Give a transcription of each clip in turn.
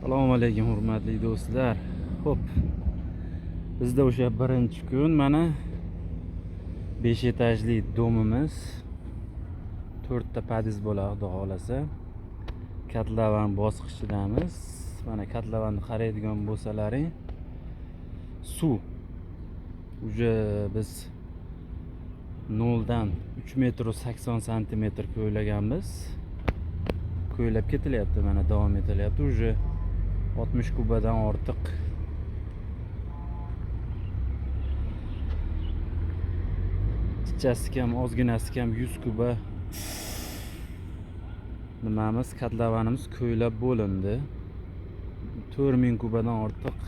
Assalomu alaykum hurmatli do'stlar. Xo'p, bizda o'sha birinchi kun mana 5 etajli domimiz 4 ta padiz bo'ladi, xudo xolasa. Katlavan bosqichidamiz. Mana katlavanni qaraydigan bo'lsalaring, suv uje biz 0 dan 3 metr 80 santimetr ko'ylaganmiz. Ko'ylab ketilyapti, mana davom etilyapti. Uje 60 kubadan ortiq chichasi kam, ozginasi kam 100 kuba nimamiz, katlavanimiz ko'ylab bo'lindi. 4000 kubadan ortiq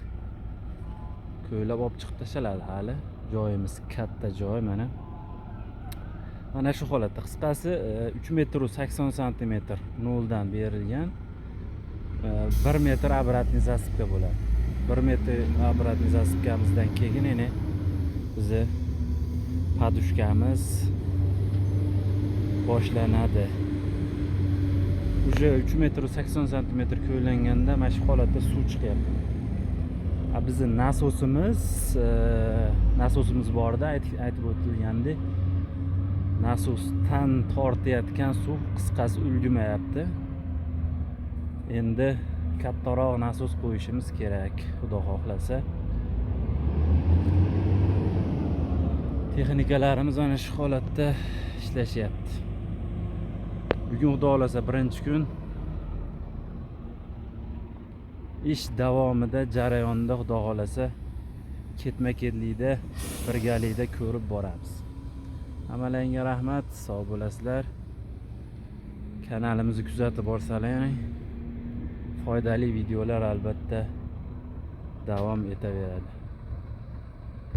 ko'ylab olib chiqib tashaladi. Hali joyimiz katta joy mana. Mana shu holatda, qisqasi 3 metr 80 santimetr 0 dan berilgan. 1 metr обратный засыпка bo'ladi. 1 metr обратный засыпkamizdan keyin yana bizi padushkamiz boshlanadi. Uje 3 metr 80 santimetr ko'ylanganda mana shu holatda suv chiqyapti. Bizning nasosimiz borda, aytib o'tilgandek, nasosdan tortayotgan suv qisqasi ulgurmayapti. Endi kattaroq nasos qo'yishimiz kerak, xudo xohlasa. Texnikalarimiz mana shu holatda ishlashyapti. Bugun xudo xolasa birinchi kun. Ish davomida, jarayonda xudo xolasa ketma-ketlikda birgalikda ko'rib boramiz. Hammalarga rahmat, sog' bo'lasizlar. Kanalimizni kuzatib borsalaring, foydali videolar albatta davom etaveradi.